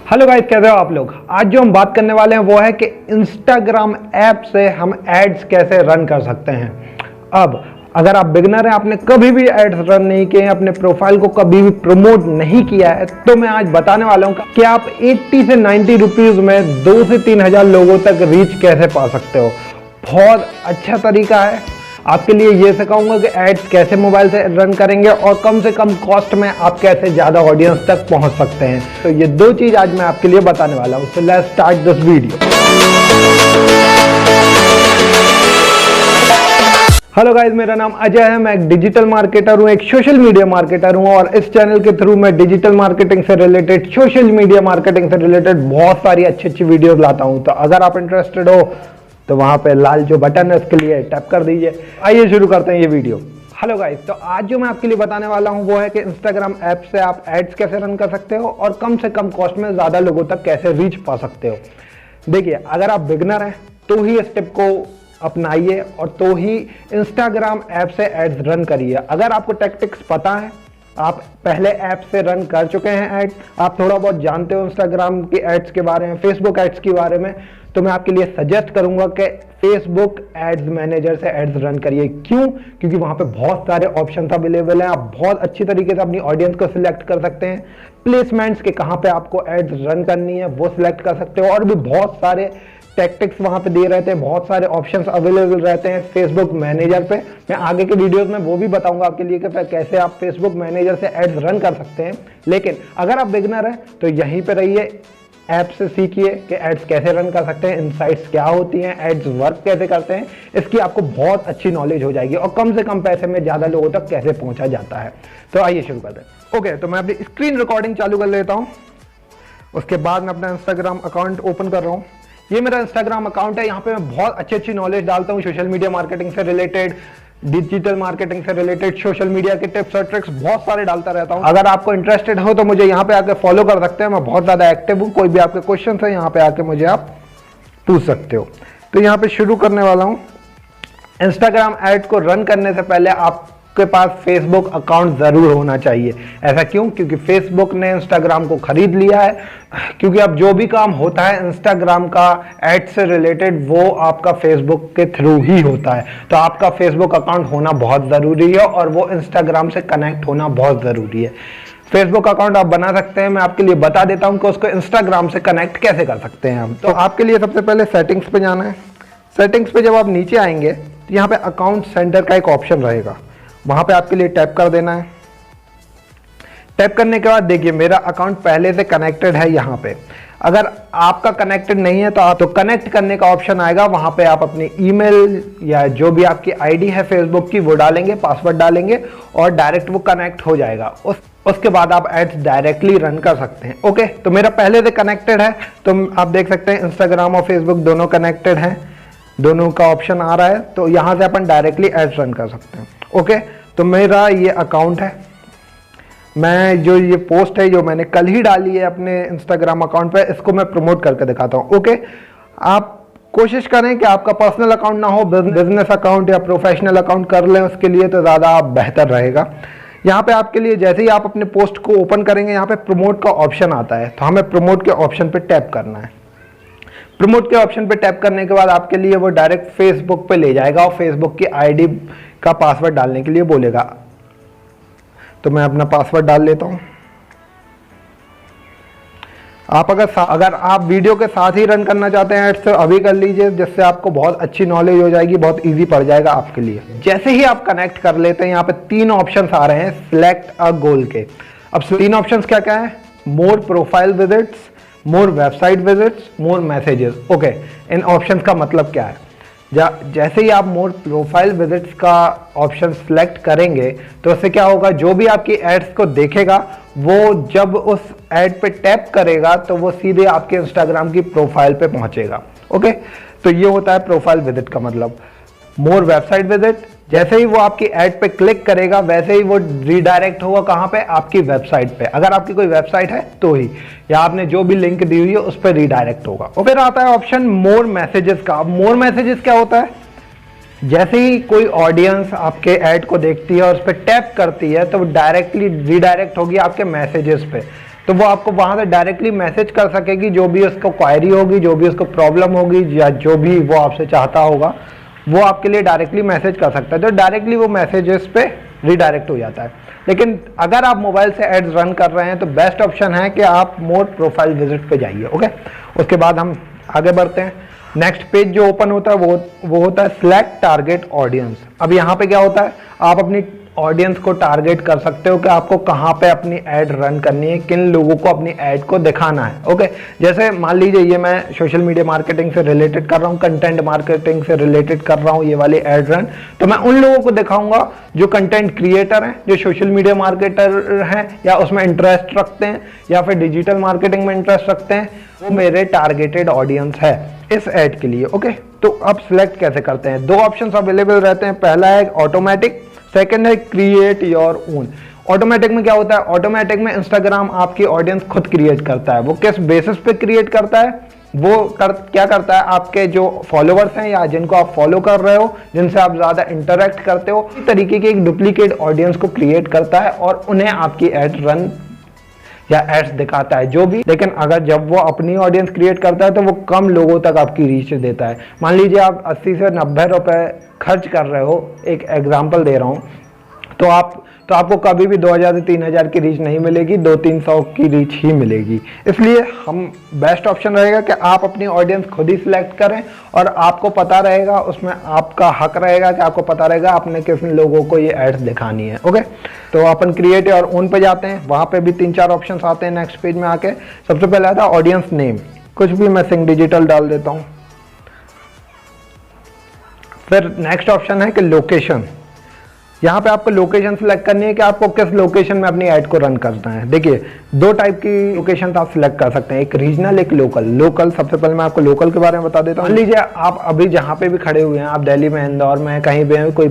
Hello guys, कैसे हो आप लोग। आज जो हम बात करने वाले हैं वो है कि इंस्टाग्राम ऐप से हम एड्स कैसे रन कर सकते हैं। अब अगर आप बिगनर हैं, आपने कभी भी एड्स रन नहीं किए हैं, अपने प्रोफाइल को कभी भी प्रमोट नहीं किया है, तो मैं आज बताने वाला हूं कि आप 80 से 90 रुपीज में 2 से 3 हजार लोगों तक रीच कैसे पा सकते हो। बहुत अच्छा तरीका है। आपके लिए ये सिखाऊंगा कि एड्स कैसे मोबाइल से रन करेंगे और कम से कम कॉस्ट में आप कैसे ज़्यादा ऑडियंस तक पहुंच सकते हैं। तो ये दो चीज़ आज मैं आपके लिए बताने वाला हूं। So let's start this video. Hello guys, मेरा नाम अजय है। मैं एक डिजिटल मार्केटर हूं, एक सोशल मीडिया मार्केटर हूं और इस चैनल के थ्रू मैं डिजिटल मार्केटिंग से रिलेटेड, सोशल मीडिया मार्केटिंग से रिलेटेड बहुत सारी अच्छी वीडियोस लाता हूं। तो अगर आप इंटरेस्टेड हो तो वहां पे लाल जो बटन है उसके लिए टैप कर दीजिए। आइए शुरू करते हैं ये वीडियो। हेलो गाइस, तो आज जो मैं आपके लिए बताने वाला हूं वो है कि इंस्टाग्राम ऐप से आप एड्स कैसे रन कर सकते हो और कम से कम कॉस्ट में ज्यादा लोगों तक कैसे रीच पा सकते हो। देखिए, अगर आप बिगनर हैं तो ही इस टिप को अपनाइए और तो ही इंस्टाग्राम ऐप से एड्स रन करिए। अगर आपको टैक्टिक्स पता है, आप पहले ऐप से रन कर चुके हैं एड, आप थोड़ा बहुत जानते हो इंस्टाग्राम की एड्स के बारे में, फेसबुक एड्स के बारे में, तो मैं आपके लिए सजेस्ट करूंगा कि फेसबुक एड्स मैनेजर से एड्स रन करिए। क्यों? क्योंकि वहां पे बहुत सारे ऑप्शंस अवेलेबल हैं। आप बहुत अच्छी तरीके से अपनी ऑडियंस को सिलेक्ट कर सकते हैं। प्लेसमेंट्स के कहां पे आपको एड्स रन करनी है वो सिलेक्ट कर सकते हो और भी बहुत सारे टैक्टिक्स वहां पे दिए रहते हैं, बहुत सारे ऑप्शंस अवेलेबल रहते हैं फेसबुक मैनेजर पे। मैं आगे के वीडियोस में वो भी बताऊंगा आपके लिए कि कैसे आप फेसबुक मैनेजर से एड्स रन कर सकते हैं। लेकिन अगर आप बिगनर हैं तो यहीं पे रहिए, ऐप से सीखिए कि एड्स कैसे रन कर सकते हैं, इनसाइट्स क्या होती हैं, एड्स वर्क कैसे करते हैं। इसकी आपको बहुत अच्छी नॉलेज हो जाएगी और कम से कम पैसे में ज्यादा लोगों तक कैसे पहुंचा जाता है। तो आइए शुरू करते हैं। ओके, तो मैं अपनी स्क्रीन रिकॉर्डिंग चालू कर लेता हूं। उसके बाद मैं अपना इंस्टाग्राम अकाउंट ओपन कर रहा हूं। ये मेरा इंस्टाग्राम अकाउंट है। यहाँ पे मैं बहुत अच्छी नॉलेज डालता हूँ सोशल मीडिया मार्केटिंग से रिलेटेड, डिजिटल मार्केटिंग से रिलेटेड, सोशल मीडिया के टिप्स और ट्रिक्स बहुत सारे डालता रहता हूँ। अगर आपको इंटरेस्टेड हो तो मुझे यहाँ पे आके फॉलो कर सकते हैं। मैं बहुत ज्यादा एक्टिव हूँ। कोई भी आपके क्वेश्चन है यहाँ पे आके मुझे आप पूछ सकते हो। तो यहाँ पे शुरू करने वाला हूँ। इंस्टाग्राम एड को रन करने से पहले आपके पास फेसबुक अकाउंट जरूर होना चाहिए। ऐसा क्यों? क्योंकि फेसबुक ने इंस्टाग्राम को खरीद लिया है। क्योंकि अब जो भी काम होता है इंस्टाग्राम का एड से रिलेटेड, वो आपका फेसबुक के थ्रू ही होता है। तो आपका फेसबुक अकाउंट होना बहुत जरूरी है और वो इंस्टाग्राम से कनेक्ट होना बहुत जरूरी है। फेसबुक अकाउंट आप बना सकते हैं। मैं आपके लिए बता देता हूं कि उसको इंस्टाग्राम से कनेक्ट कैसे कर सकते हैं हम। तो आपके लिए सबसे पहले सेटिंग्स पे जाना है। सेटिंग्स पे जब आप नीचे आएंगे तो यहाँ पे अकाउंट सेंटर का एक ऑप्शन रहेगा, वहां पे आपके लिए टैप कर देना है। टैप करने के बाद देखिए, मेरा अकाउंट पहले से कनेक्टेड है। यहाँ पे अगर आपका कनेक्टेड नहीं है तो आप कनेक्ट करने का ऑप्शन आएगा। वहां पे आप अपनी ईमेल या जो भी आपकी आईडी है फेसबुक की वो डालेंगे, पासवर्ड डालेंगे और डायरेक्ट वो कनेक्ट हो जाएगा। उसके बाद आप एड्स डायरेक्टली रन कर सकते हैं। ओके, तो मेरा पहले से कनेक्टेड है, तो आप देख सकते हैं इंस्टाग्राम और फेसबुक दोनों कनेक्टेड हैं, दोनों का ऑप्शन आ रहा है। तो यहां से अपन डायरेक्टली एड्स रन कर सकते हैं। ओके, तो मेरा ये अकाउंट है। मैं जो ये पोस्ट है जो मैंने कल ही डाली है अपने इंस्टाग्राम अकाउंट पे, इसको मैं प्रमोट करके दिखाता हूँ। ओके, आप कोशिश करें कि आपका पर्सनल अकाउंट ना हो, बिजनेस अकाउंट या प्रोफेशनल अकाउंट कर लें। उसके लिए तो ज़्यादा बेहतर रहेगा। यहाँ पे आपके लिए जैसे ही आप अपने पोस्ट को ओपन करेंगे, यहाँ पे प्रमोट का ऑप्शन आता है, तो हमें प्रमोट के ऑप्शन पे टैप करना है। प्रमोट के ऑप्शन पे टैप करने के बाद आपके लिए वो डायरेक्ट फेसबुक पे ले जाएगा और फेसबुक की आईडी का पासवर्ड डालने के लिए बोलेगा। तो मैं अपना पासवर्ड डाल लेता हूं। आप अगर आप वीडियो के साथ ही रन करना चाहते हैं एड्स तो अभी कर लीजिए, जिससे आपको बहुत अच्छी नॉलेज हो जाएगी, बहुत इजी पड़ जाएगा आपके लिए। जैसे ही आप कनेक्ट कर लेते हैं, यहाँ पे 3 ऑप्शंस आ रहे हैं सिलेक्ट अ गोल के। अब 3 ऑप्शंस क्या क्या है? More profile visits, more website visits, more messages. Okay, इन ऑप्शंस का मतलब क्या है? जैसे ही आप मोर प्रोफाइल विजिट्स का ऑप्शन सिलेक्ट करेंगे तो उससे क्या होगा, जो भी आपकी एड्स को देखेगा वो जब उस एड पे टैप करेगा तो वो सीधे आपके इंस्टाग्राम की प्रोफाइल पे पहुंचेगा। ओके, तो ये होता है प्रोफाइल विजिट का मतलब। मोर वेबसाइट विजिट, जैसे ही वो आपकी ऐड पे क्लिक करेगा वैसे ही वो रीडायरेक्ट होगा कहां पे? आपकी वेबसाइट पे। अगर आपकी कोई वेबसाइट है तो ही, या आपने जो भी लिंक दी हुई है उस पर रीडायरेक्ट होगा। और फिर आता है ऑप्शन मोर मैसेजेस का। मोर मैसेजेस क्या होता है? जैसे ही कोई ऑडियंस आपके ऐड को देखती है और उस पर टैप करती है तो डायरेक्टली रीडायरेक्ट होगी आपके मैसेजेस पे। तो वो आपको वहां से डायरेक्टली मैसेज कर सकेगी, जो भी उसको क्वायरी होगी, जो भी उसको प्रॉब्लम होगी, या जो भी वो आपसे चाहता होगा वो आपके लिए डायरेक्टली मैसेज कर सकता है। तो डायरेक्टली वो मैसेजेस पे रिडायरेक्ट हो जाता है। लेकिन अगर आप मोबाइल से एड्स रन कर रहे हैं तो बेस्ट ऑप्शन है कि आप मोर प्रोफाइल विजिट पे जाइए। ओके, उसके बाद हम आगे बढ़ते हैं। नेक्स्ट पेज जो ओपन होता है वो होता है सिलेक्ट टारगेट ऑडियंस। अब यहाँ पे क्या होता है, आप अपनी ऑडियंस को टारगेट कर सकते हो कि आपको कहाँ पे अपनी ऐड रन करनी है, किन लोगों को अपनी ऐड को दिखाना है। ओके, जैसे मान लीजिए ये मैं सोशल मीडिया मार्केटिंग से रिलेटेड कर रहा हूँ, कंटेंट मार्केटिंग से रिलेटेड कर रहा हूँ ये वाली ऐड रन, तो मैं उन लोगों को दिखाऊंगा जो कंटेंट क्रिएटर हैं, जो सोशल मीडिया मार्केटर हैं या उसमें इंटरेस्ट रखते हैं या फिर डिजिटल मार्केटिंग में इंटरेस्ट रखते हैं, वो मेरे टारगेटेड ऑडियंस है इस ऐड के लिए। ओके, तो अब सिलेक्ट कैसे करते हैं? दो ऑप्शंस अवेलेबल रहते हैं। पहला है ऑटोमेटिक, सेकंड है क्रिएट योर ओन। ऑटोमेटिक में क्या होता है, ऑटोमेटिक में इंस्टाग्राम आपकी ऑडियंस खुद क्रिएट करता है। वो किस बेसिस पे क्रिएट करता है, क्या करता है, आपके जो फॉलोवर्स हैं या जिनको आप फॉलो कर रहे हो, जिनसे आप ज्यादा इंटरेक्ट करते हो, इस तरीके की एक डुप्लीकेट ऑडियंस को क्रिएट करता है और उन्हें आपकी एड रन या एड्स दिखाता है जो भी। लेकिन अगर जब वो अपनी ऑडियंस क्रिएट करता है तो वो कम लोगों तक आपकी रीच देता है। मान लीजिए आप 80 से 90 रुपए खर्च कर रहे हो, एक एग्जांपल दे रहा हूँ, तो आपको कभी भी 2000 से 3000 की रीच नहीं मिलेगी, 200-300 की रीच ही मिलेगी। इसलिए हम बेस्ट ऑप्शन रहेगा कि आप अपनी ऑडियंस खुद ही सिलेक्ट करें और आपको पता रहेगा, उसमें आपका हक रहेगा कि आपको पता रहेगा आपने किस लोगों को ये एड्स दिखानी है। ओके, तो अपन क्रिएट और ओन पे जाते हैं। वहाँ पे भी 3-4 ऑप्शन आते हैं नेक्स्ट पेज में आके। सबसे पहले आता है ऑडियंस नेम, कुछ भी मैं सिंह डिजिटल डाल देता हूँ। फिर नेक्स्ट ऑप्शन है कि लोकेशन। यहाँ पे आपको लोकेशन सिलेक्ट करनी है कि आपको किस लोकेशन में अपनी ऐड को रन करना है। देखिए, दो टाइप की लोकेशन आप सिलेक्ट कर सकते हैं, एक रीजनल, एक लोकल। लोकल, सबसे पहले मैं आपको लोकल के बारे में बता देता हूँ। मान लीजिए आप अभी जहाँ पे भी खड़े हुए हैं, आप दिल्ली में, इंदौर में, कहीं भी हैं, कोई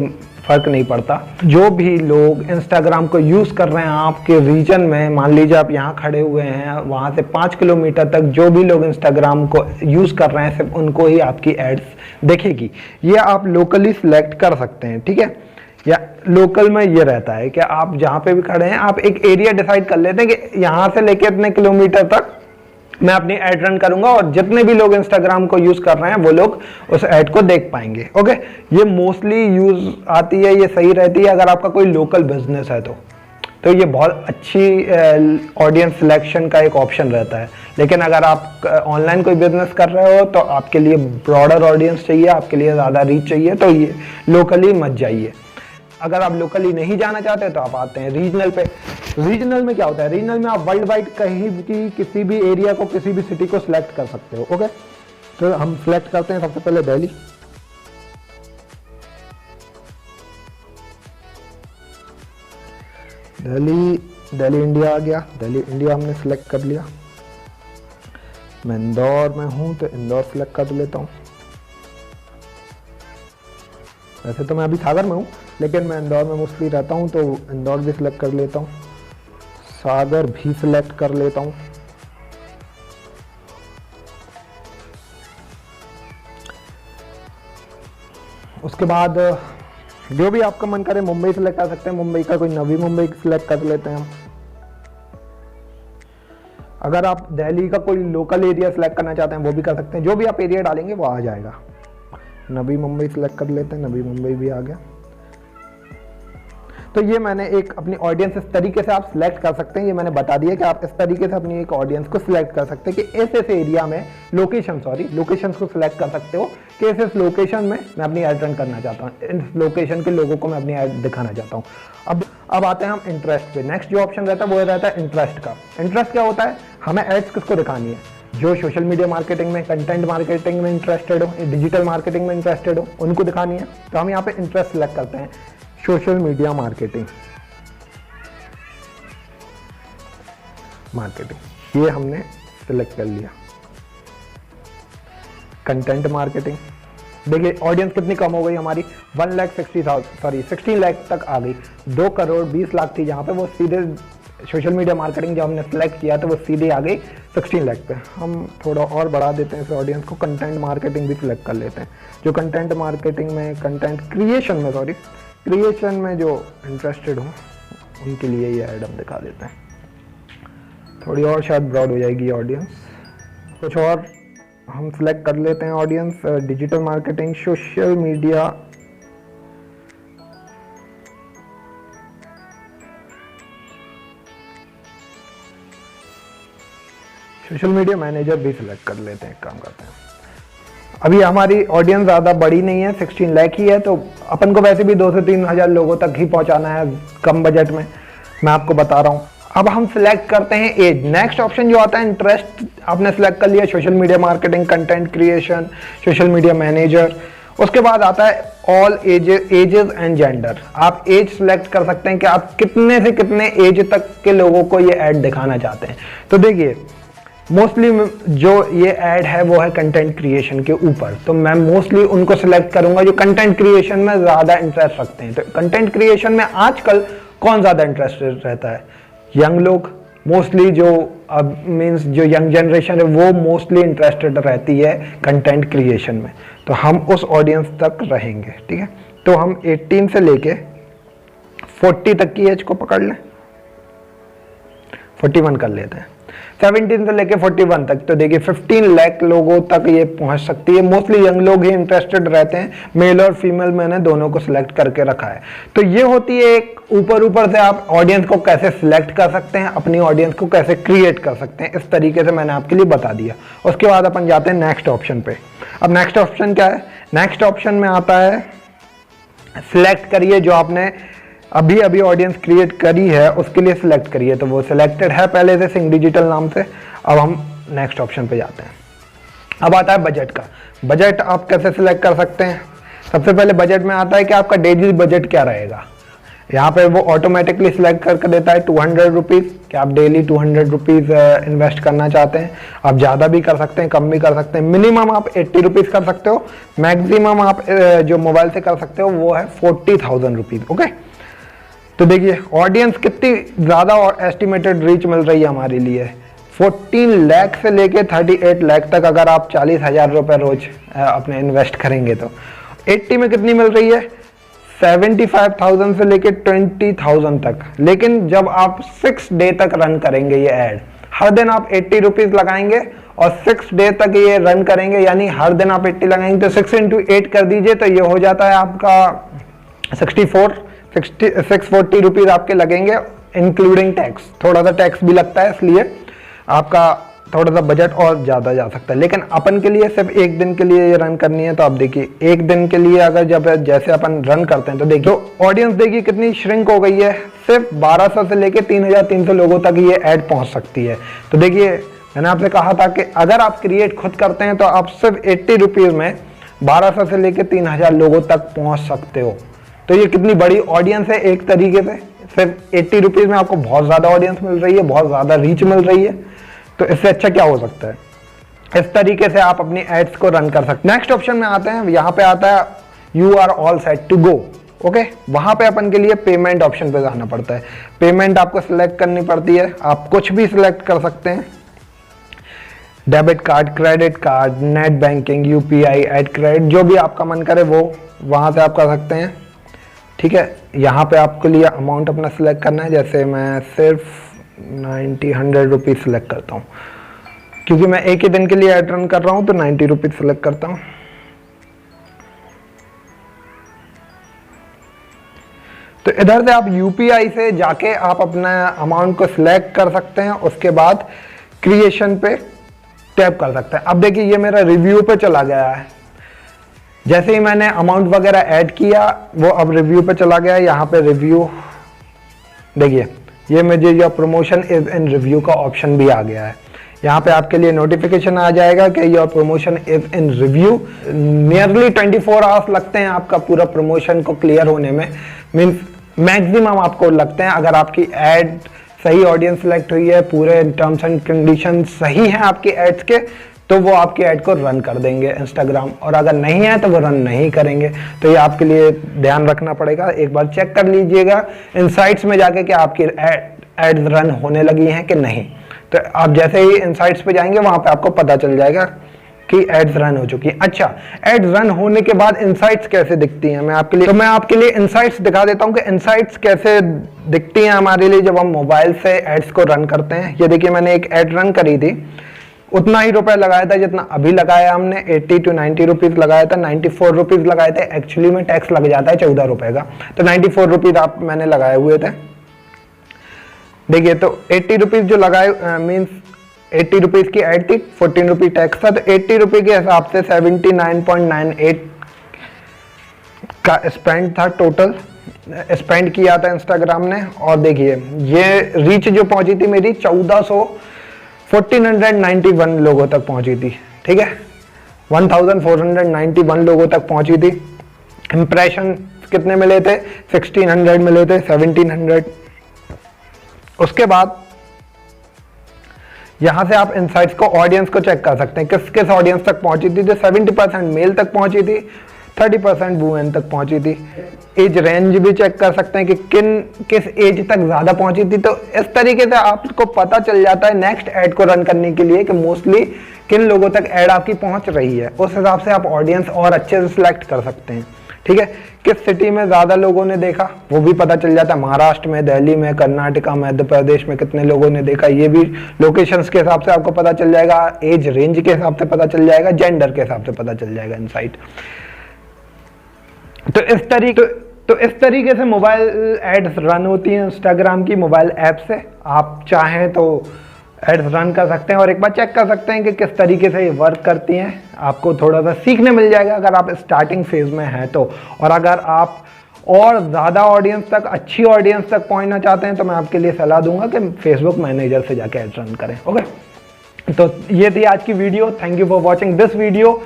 फर्क नहीं पड़ता। जो भी लोग इंस्टाग्राम को यूज कर रहे हैं आपके रीजन में, मान लीजिए आप यहाँ खड़े हुए हैं, वहाँ से 5 किलोमीटर तक जो भी लोग इंस्टाग्राम को यूज कर रहे हैं, सिर्फ उनको ही आपकी एड्स दिखेगी। ये आप लोकली सिलेक्ट कर सकते हैं, ठीक है। या लोकल में ये रहता है कि आप जहाँ पे भी खड़े हैं, आप एक एरिया डिसाइड कर लेते हैं कि यहाँ से लेके इतने किलोमीटर तक मैं अपनी ऐड रन करूंगा और जितने भी लोग इंस्टाग्राम को यूज कर रहे हैं वो लोग उस ऐड को देख पाएंगे। ओके, ये मोस्टली यूज आती है, ये सही रहती है अगर आपका कोई लोकल बिजनेस है तो ये बहुत अच्छी ऑडियंस सिलेक्शन का एक ऑप्शन रहता है। लेकिन अगर आप ऑनलाइन कोई बिजनेस कर रहे हो तो आपके लिए ब्रॉडर ऑडियंस चाहिए, आपके लिए ज़्यादा रीच चाहिए, तो ये लोकली मत जाइए। अगर आप लोकली नहीं जाना चाहते तो आप आते हैं रीजनल पे। रीजनल में क्या होता है, रीजनल में आप वर्ल्ड वाइड कहीं की किसी भी एरिया को, किसी भी सिटी को सिलेक्ट कर सकते हो। ओके, तो हम सिलेक्ट करते हैं सबसे पहले दिल्ली। दिल्ली इंडिया आ गया। दिल्ली इंडिया हमने सिलेक्ट कर लिया। मैं इंदौर में हूं तो इंदौर सिलेक्ट कर लेता हूं। वैसे तो मैं अभी सागर में हूं, लेकिन मैं इंदौर में मोस्टली रहता हूं तो इंदौर भी सिलेक्ट कर लेता हूं। सागर भी सिलेक्ट कर लेता हूं। उसके बाद जो भी आपका मन करे, मुंबई सिलेक्ट कर सकते हैं। मुंबई का कोई नवी मुंबई सिलेक्ट कर लेते हैं हम। अगर आप दिल्ली का कोई लोकल एरिया सिलेक्ट करना चाहते हैं वो भी कर सकते हैं। जो भी आप एरिया डालेंगे वो आ जाएगा। नवी मुंबई सिलेक्ट कर लेते हैं। नवी मुंबई भी आ गया। तो ये मैंने एक अपनी ऑडियंस इस तरीके से आप सिलेक्ट कर सकते हैं। ये मैंने बता दिया कि आप इस तरीके से अपनी एक ऑडियंस को सिलेक्ट कर सकते हैं कि इस एरिया में लोकेशन को सिलेक्ट कर सकते हो कि इस लोकेशन में मैं अपनी ऐड रन करना चाहता हूँ, इस लोकेशन के लोगों को मैं अपनी ऐड दिखाना चाहता हूँ। अब आते हैं हम इंटरेस्ट पे। नेक्स्ट जो ऑप्शन रहता है वो रहता है इंटरेस्ट का। इंटरेस्ट क्या होता है, हमें एड्स किसको दिखानी है, जो सोशल मीडिया मार्केटिंग में, कंटेंट मार्केटिंग में इंटरेस्टेड हो, डिजिटल मार्केटिंग में इंटरेस्टेड हो, उनको दिखानी है। तो हम यहाँ पे इंटरेस्ट सिलेक्ट करते हैं, सोशल मीडिया मार्केटिंग। ये हमने सिलेक्ट कर लिया। कंटेंट मार्केटिंग, देखिए ऑडियंस कितनी कम हो गई हमारी, 16 लाख तक आ गई। 2 करोड़ 20 लाख थी जहाँ पे, वो सीधे सोशल मीडिया मार्केटिंग जब हमने सेलेक्ट किया तो वो सीधे आ गई 16 लाख पे। हम थोड़ा और बढ़ा देते हैं इस ऑडियंस को, कंटेंट मार्केटिंग भी सिलेक्ट कर लेते हैं। जो कंटेंट मार्केटिंग में, क्रिएशन में जो इंटरेस्टेड हो उनके लिए ये ऐड हम दिखा देते हैं। थोड़ी और शायद ब्रॉड हो जाएगी ऑडियंस। कुछ और हम सिलेक्ट कर लेते हैं audience. Digital marketing, social media, social media manager भी सिलेक्ट कर लेते हैं। काम करते हैं, अभी हमारी ऑडियंस ज़्यादा बड़ी नहीं है, 16 लाख ही है, तो अपन को वैसे भी 2 से 3 हज़ार लोगों तक ही पहुंचाना है कम बजट में, मैं आपको बता रहा हूं। अब हम सिलेक्ट करते हैं एज। नेक्स्ट ऑप्शन जो आता है इंटरेस्ट, आपने सिलेक्ट कर लिया social media marketing, content creation, social media manager. उसके बाद आता है ऑल एजेस एंड जेंडर। आप एज सिलेक्ट कर सकते हैं कि आप कितने से कितने एज तक के लोगों को ये ऐड दिखाना चाहते हैं। तो देखिए मोस्टली जो ये ऐड है वो है कंटेंट क्रिएशन के ऊपर, तो मैं मोस्टली उनको सिलेक्ट करूंगा जो कंटेंट क्रिएशन में ज़्यादा इंटरेस्ट रखते हैं। तो कंटेंट क्रिएशन में आजकल कौन ज़्यादा इंटरेस्टेड रहता है? यंग लोग मोस्टली, जो अब मीन्स जो यंग जनरेशन है वो मोस्टली इंटरेस्टेड रहती है कंटेंट क्रिएशन में, तो हम उस ऑडियंस तक रहेंगे। ठीक है, तो हम 18 से लेके 40 तक की एज को पकड़ लें, 41 कर लेते हैं, 17 से लेके 41 तक। तो देखिए 15 लाख लोगों तक ये पहुंच सकती है। मोस्टली यंग लोग ही इंटरेस्टेड रहते हैं, मेल और फीमेल मैंने दोनों को सिलेक्ट करके रखा है। तो ये होती है एक ऊपर से आप ऑडियंस को कैसे सिलेक्ट कर सकते हैं, अपनी ऑडियंस को कैसे क्रिएट कर सकते हैं, इस तरीके से मैंने आपके लिए बता दिया। उसके बाद अपन जाते हैं नेक्स्ट ऑप्शन पे। अब नेक्स्ट ऑप्शन क्या है? नेक्स्ट ऑप्शन में आता है सिलेक्ट करिए, जो आपने अभी अभी ऑडियंस क्रिएट करी है उसके लिए सिलेक्ट करिए। तो वो सिलेक्टेड है पहले से सिंग डिजिटल नाम से। अब हम नेक्स्ट ऑप्शन पे जाते हैं। अब आता है बजट का। बजट आप कैसे सिलेक्ट कर सकते हैं? सबसे पहले बजट में आता है कि आपका डेली बजट क्या रहेगा। यहाँ पे वो ऑटोमेटिकली सिलेक्ट करके देता है 200 रुपीज़, कि आप डेली 200 रुपीज़ इन्वेस्ट करना चाहते हैं। आप ज़्यादा भी कर सकते हैं, कम भी कर सकते हैं। मिनिमम आप 80 रुपीज़ कर सकते हो, मैक्सिमम आप जो मोबाइल से कर सकते हो वो है 40,000 रुपीज़। ओके, तो देखिए ऑडियंस कितनी ज़्यादा और एस्टिमेटेड रीच मिल रही है हमारे लिए। 14 लाख से लेके 38 लाख तक अगर आप 40,000 रुपये रोज अपने इन्वेस्ट करेंगे तो 80 में कितनी मिल रही है? 75,000 से लेके 20,000 तक। लेकिन जब आप 6 डे तक रन करेंगे ये ऐड, हर दिन आप 80 रुपीज़ लगाएंगे और 6 डे तक ये रन करेंगे, यानी हर दिन आप 80 लगाएंगे, तो 6 × 8 कर दीजिए, तो ये हो जाता है आपका 640 रुपीज़ आपके लगेंगे इंक्लूडिंग टैक्स। थोड़ा सा टैक्स भी लगता है, इसलिए आपका थोड़ा सा बजट और ज़्यादा जा सकता है। लेकिन अपन के लिए सिर्फ एक दिन के लिए ये रन करनी है, तो आप देखिए एक दिन के लिए अगर जब जैसे अपन रन करते हैं तो देखिए ऑडियंस देखिए कितनी श्रिंक हो गई है। सिर्फ 1200 से लेके 3,300 लोगों तक ये ऐड पहुँच सकती है। तो देखिए मैंने आपसे कहा था कि अगर आप क्रिएट खुद करते हैं तो आप सिर्फ 80 रुपीज़ में 1200 से लेके 3,000 लोगों तक पहुँच सकते हो। तो ये कितनी बड़ी ऑडियंस है, एक तरीके से सिर्फ 80 रुपीज़ में आपको बहुत ज़्यादा ऑडियंस मिल रही है, बहुत ज़्यादा रीच मिल रही है। तो इससे अच्छा क्या हो सकता है? इस तरीके से आप अपनी एड्स को रन कर सकते हैं। नेक्स्ट ऑप्शन में आते हैं, यहाँ पे आता है you are all set to go. Okay, वहाँ पे अपन के लिए पेमेंट ऑप्शन पे जाना पड़ता है। पेमेंट आपको सिलेक्ट करनी पड़ती है, आप कुछ भी सिलेक्ट कर सकते हैं, debit card, credit card, net banking, UPI, add credit, जो भी आपका मन करे वो वहाँ से आप कर सकते हैं। ठीक है, यहाँ पे आपके लिए अमाउंट अपना सिलेक्ट करना है। जैसे मैं सिर्फ 100 रुपीज़ सिलेक्ट करता हूँ, क्योंकि मैं एक ही दिन के लिए ऐड रन कर रहा हूँ, तो 90 रुपीज़ सिलेक्ट करता हूँ। तो इधर से आप UPI से जाके आप अपना अमाउंट को सिलेक्ट कर सकते हैं, उसके बाद क्रिएशन पे टैप कर सकते हैं। अब देखिए ये मेरा रिव्यू पे चला गया है। जैसे ही मैंने अमाउंट वगैरह ऐड किया वो अब रिव्यू पे चला गया। यहाँ पे रिव्यू देखिए, ये मुझे जो प्रमोशन इज इन रिव्यू का ऑप्शन भी आ गया है। यहाँ पे आपके लिए नोटिफिकेशन आ जाएगा कि your promotion is in review. Nearly 24 hours लगते हैं आपका पूरा प्रमोशन को क्लियर होने में। मीन्स मैक्सिमम आपको लगते हैं, अगर आपकी एड सही ऑडियंस सेलेक्ट हुई है, पूरे टर्म्स एंड कंडीशन सही हैं आपकी एड्स के, तो वो आपकी ऐड को रन कर देंगे इंस्टाग्राम, और अगर नहीं है तो वो रन नहीं करेंगे। तो ये आपके लिए ध्यान रखना पड़ेगा। एक बार चेक कर लीजिएगा इनसाइट्स में जाके कि आपकी एड्स रन होने लगी हैं कि नहीं। तो आप जैसे ही इनसाइट्स पे जाएंगे वहाँ पे आपको पता चल जाएगा कि एड्स रन हो चुकी हैं। अच्छा, एड्स रन होने के बाद इनसाइट्स कैसे दिखती हैं मैं आपके लिए इनसाइट्स दिखा देता हूं कि इनसाइट्स कैसे दिखती हैं हमारे लिए जब हम मोबाइल से एड्स को रन करते हैं। ये देखिए, मैंने एक एड रन करी थी, उतना ही रुपए लगाया था जितना अभी लगाया हमने, 80 to 90 रुपीज लगाया था, 94 रुपीज लगाए थे। एक्चुअली में टैक्स लग जाता है 14 रुपए का, तो 94 रुपीज आप मैंने लगाए हुए थे। देखिए, तो 80 रुपीज जो लगाए मीन्स 80 रुपीज की एड थी, 14 रुपी टैक्स था, तो 80 रुपए के हिसाब से 79.98 का स्पेंड था, टोटल स्पेंड किया था इंस्टाग्राम ने। और देखिए, ये रीच जो पहुंची थी मेरी 1491 लोगों तक पहुंची थी, ठीक है, 1491 लोगों तक पहुंची थी। इंप्रेशन कितने मिले थे? 1600 मिले थे, 1700। उसके बाद यहां से आप इनसाइट्स को, ऑडियंस को चेक कर सकते हैं, किस किस ऑडियंस तक पहुंची थी। तो 70% मेल तक पहुंची थी, 30% वुमेन तक पहुंची थी। एज रेंज भी चेक कर सकते हैं कि किस एज तक ज्यादा पहुंची थी। तो इस तरीके से आपको पता चल जाता है नेक्स्ट ऐड को रन करने के लिए कि मोस्टली किन लोगों तक ऐड आपकी पहुंच रही है। उस हिसाब से आप ऑडियंस और अच्छे से सिलेक्ट कर सकते हैं, ठीक है। किस सिटी में ज्यादा लोगों ने देखा वो भी पता चल जाता है। महाराष्ट्र में, दिल्ली में, कर्नाटका, मध्य प्रदेश में कितने लोगों ने देखा, ये भी लोकेशंस के हिसाब से आपको पता चल जाएगा, एज रेंज के हिसाब से पता चल जाएगा, जेंडर के हिसाब से पता चल जाएगा इनसाइट। तो इस तरीके से मोबाइल एड्स रन होती हैं इंस्टाग्राम की मोबाइल ऐप से। आप चाहें तो एड्स रन कर सकते हैं और एक बार चेक कर सकते हैं कि किस तरीके से ये वर्क करती हैं। आपको थोड़ा सा सीखने मिल जाएगा अगर आप स्टार्टिंग फेज में हैं तो। और अगर आप और ज़्यादा ऑडियंस तक, अच्छी ऑडियंस तक पहुंचना चाहते हैं तो मैं आपके लिए सलाह दूंगा कि फेसबुक मैनेजर से जाके एड्स रन करें। ओके, तो ये थी आज की video. Thank you for watching this video.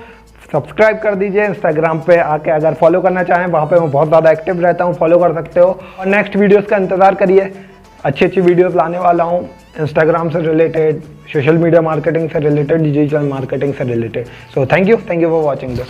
Subscribe कर दीजिए, इंस्टाग्राम पे आके अगर फॉलो करना चाहें, वहाँ पे मैं बहुत ज़्यादा एक्टिव रहता हूँ, फॉलो कर सकते हो। और नेक्स्ट वीडियोस का इंतज़ार करिए, अच्छी अच्छी वीडियोस लाने वाला हूँ इंस्टाग्राम से रिलेटेड, सोशल मीडिया मार्केटिंग से रिलेटेड, डिजिटल मार्केटिंग से related. So thank you for watching this.